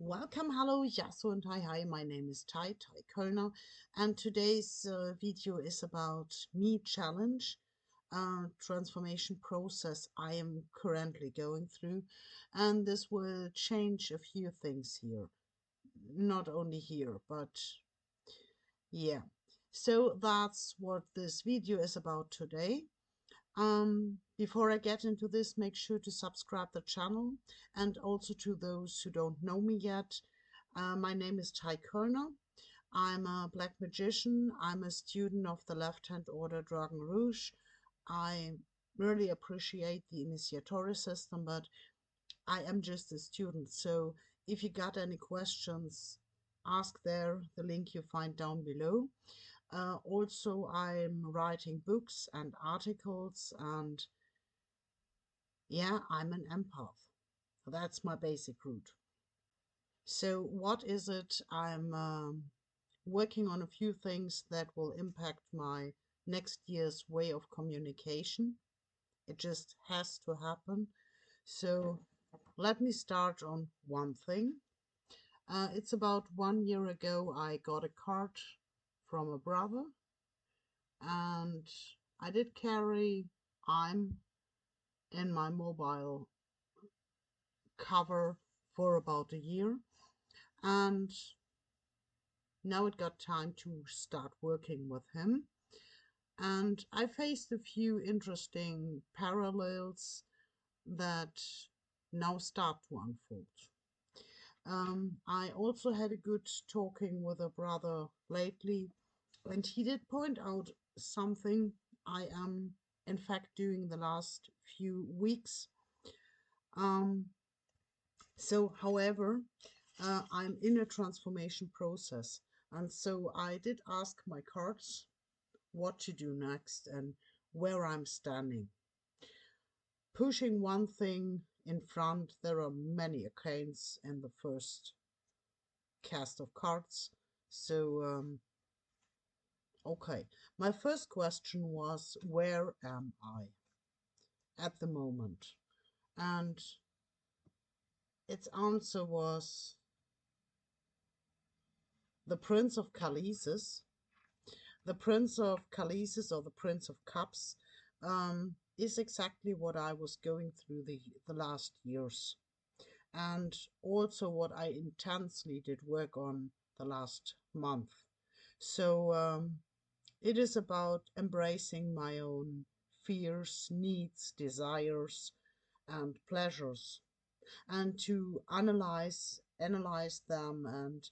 Welcome, hello, Yasu and hi, my name is Tai Kölner, and today's video is about me challenge, transformation process I am currently going through, and this will change a few things here, not only here, but yeah. So that's what this video is about today. Before I get into this, make sure to subscribe the channel, and also to those who don't know me yet, my name is Tai Kölner. I'm a black magician. I'm a student of the left-hand Order Dragon Rouge. I really appreciate the initiatory system, but I am just a student. So if you got any questions, ask there, the link you find down below. Also, I'm writing books and articles, and yeah, I'm an empath. That's my basic route. So what is it? I'm working on a few things that will impact my next year's way of communication. It just has to happen. So let me start on one thing. It's about 1 year ago I got a card from a brother, and I did carry I'm in my mobile cover for about a year, and now it got time to start working with him. And I faced a few interesting parallels that now start to unfold. I also had a good talking with a brother lately, and he did point out something I am in fact doing the last few weeks. Um, however, I'm in a transformation process, and so I did ask my cards what to do next and where I'm standing. Pushing one thing in front, there are many accounts in the first cast of cards. So, okay. My first question was, where am I at the moment? And its answer was the Prince of Chalices. The Prince of Chalices, or the Prince of Cups, is exactly what I was going through the last years, and also what I intensely did work on the last month. So it is about embracing my own fears, needs, desires, and pleasures, and to analyze them, and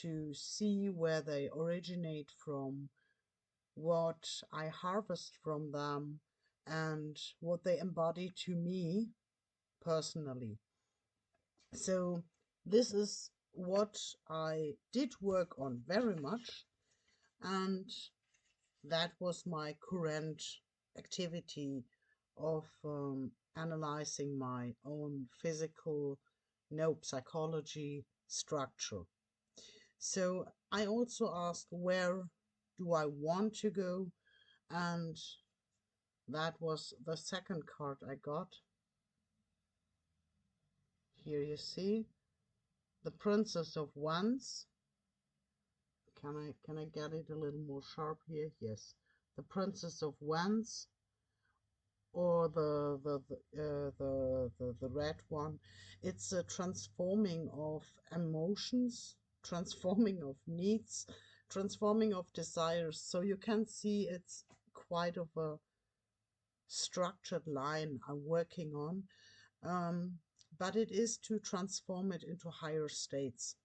to see where they originate from, what I harvest from them, and what they embody to me personally. So this is what I did work on very much, and that was my current activity of analyzing my own physical, no, psychology structure. So I also asked, where do I want to go? And that was the second card I got. Here you see the Princess of Wands. Can I get it a little more sharp here? Yes, the Princess of Wands, or the red one. It's a transforming of emotions, transforming of needs, transforming of desires. So you can see it's quite of a structured line I'm working on. But it is to transform it into higher states.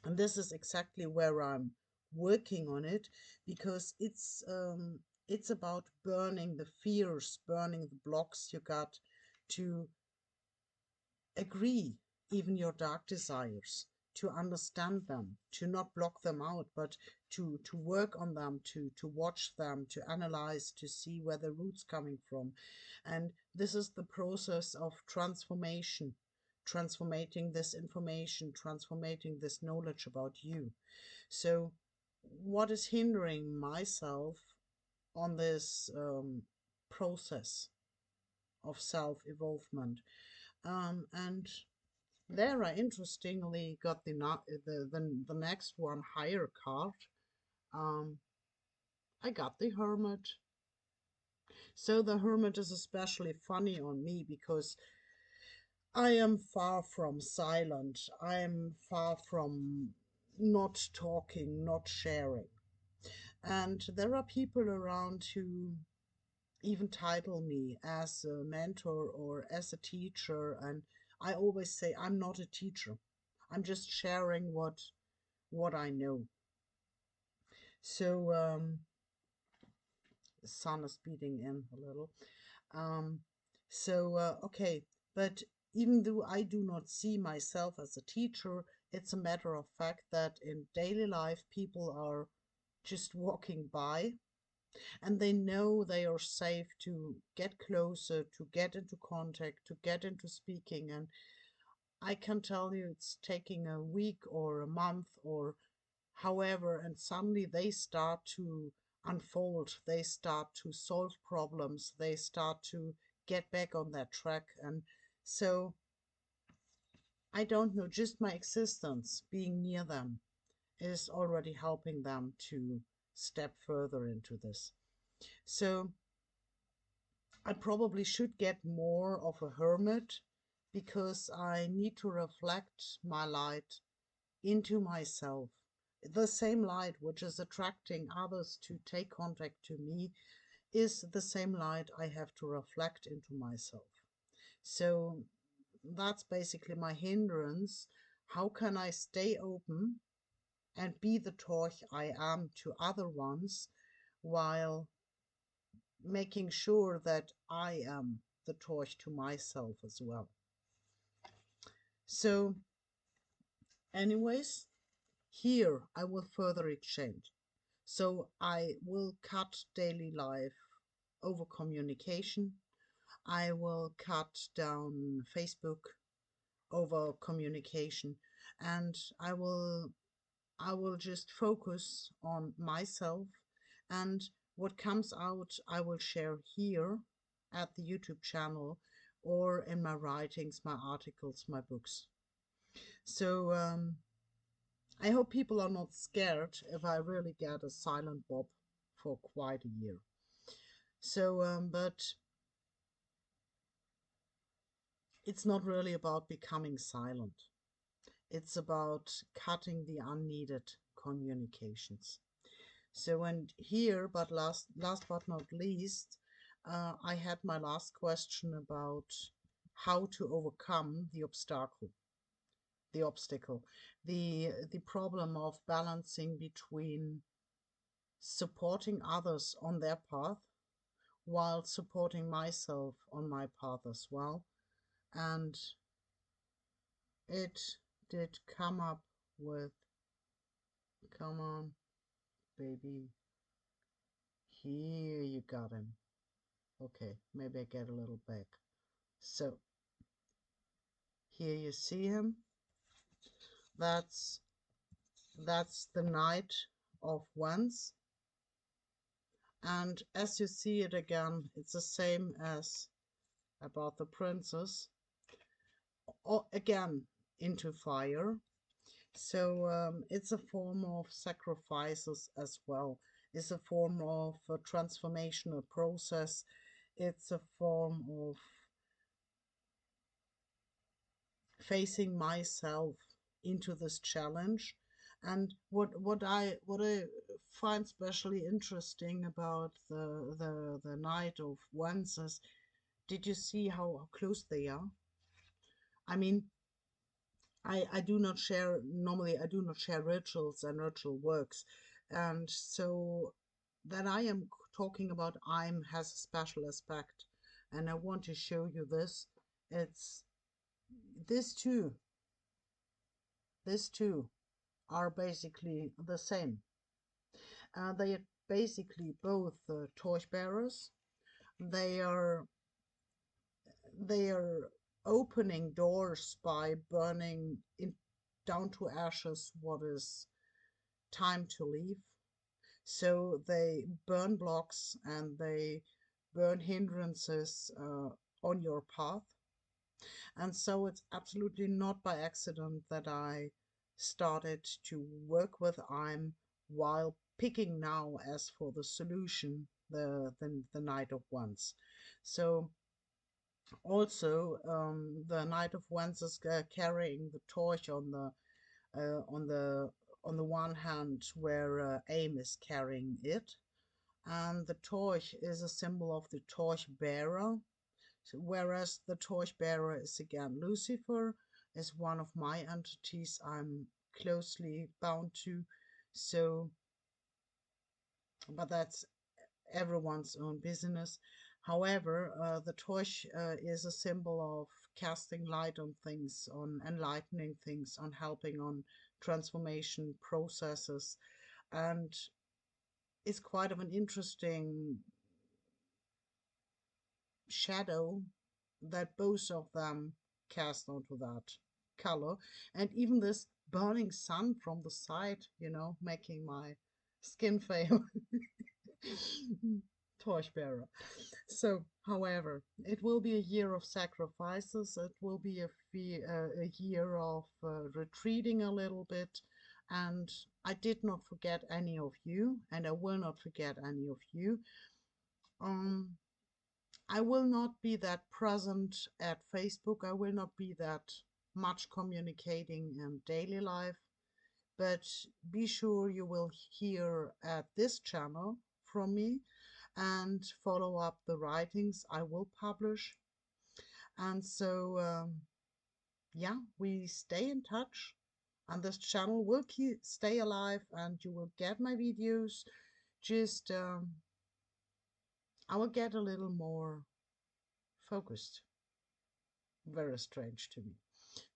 And this is exactly where I'm working on it, because it's about burning the fears, burning the blocks you got, to agree even your dark desires, to understand them, to not block them out, but to work on them, to watch them, to analyze, to see where the root's coming from. And this is the process of transformation, transformating this information, transformating this knowledge about you. So what is hindering myself on this process of self-evolvement? And There I interestingly got the next one higher card. Um, I got the Hermit. So the Hermit is especially funny on me because I am far from silent. I am far from not talking, not sharing. And there are people around who even title me as a mentor or as a teacher. And I always say I'm not a teacher. I'm just sharing what I know. So the sun is beating in a little. Um, okay, but even though I do not see myself as a teacher, it's a matter of fact that in daily life people are just walking by and they know they are safe to get closer, to get into contact, to get into speaking. And I can tell you it's taking a week or a month or however, and suddenly they start to unfold, they start to solve problems, they start to get back on that track. And so I don't know, just my existence, being near them, is already helping them to step further into this. So I probably should get more of a hermit because I need to reflect my light into myself. The same light which is attracting others to take contact to me is the same light I have to reflect into myself. So that's basically my hindrance. How can I stay open and be the torch I am to other ones while making sure that I am the torch to myself as well? So, anyways, here I will further exchange. So I will cut daily life over communication. I will cut down Facebook over communication, and I will just focus on myself, and what comes out I will share here at the YouTube channel or in my writings, my articles, my books. So I hope people are not scared if I really get a silent Bob for quite a year. So, but it's not really about becoming silent. It's about cutting the unneeded communications. So, and here, but last but not least, I had my last question about how to overcome the obstacle, the problem of balancing between supporting others on their path while supporting myself on my path as well. And it did come up with, come on, baby, here you got him. Okay, maybe I get a little back. So here you see him. That's the Knight of Wands. And as you see it again, it's the same as about the princess. Again, into fire. So it's a form of sacrifices as well. It's a form of a transformational process. It's a form of facing myself into this challenge. And what I find especially interesting about the Knight of Wands is, did you see how close they are? I mean, I do not share, normally I do not share rituals and ritual works. And so that I am talking about I'm has a special aspect. And I want to show you this. It's this two, this two are basically the same. They are basically both torchbearers. They are they are opening doors by burning in, down to ashes what is time to leave. So they burn blocks and they burn hindrances on your path. And so it's absolutely not by accident that I started to work with I'm while picking now as for the solution the Knight of Wands. So also the Knight of Wands is carrying the torch on the uh, on the on the one hand where Aim is carrying it, and the torch is a symbol of the torch bearer. So, whereas the torchbearer is again Lucifer, is one of my entities I'm closely bound to. So, but that's everyone's own business. However, the torch is a symbol of casting light on things, on enlightening things, on helping on transformation processes, and is quite of an interesting shadow that both of them cast onto that color. And even this burning sun from the side, making my skin fail. Torchbearer. So, however, it will be a year of sacrifices. It will be a year of retreating a little bit. And I did not forget any of you, and I will not forget any of you. Um, I will not be that present at Facebook. I will not be that much communicating in daily life. But be sure you will hear at this channel from me and follow up the writings I will publish. And so, yeah, we stay in touch. And this channel will stay alive, and you will get my videos. Just, I will get a little more focused. Very strange to me.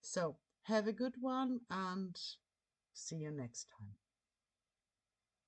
So, have a good one and see you next time.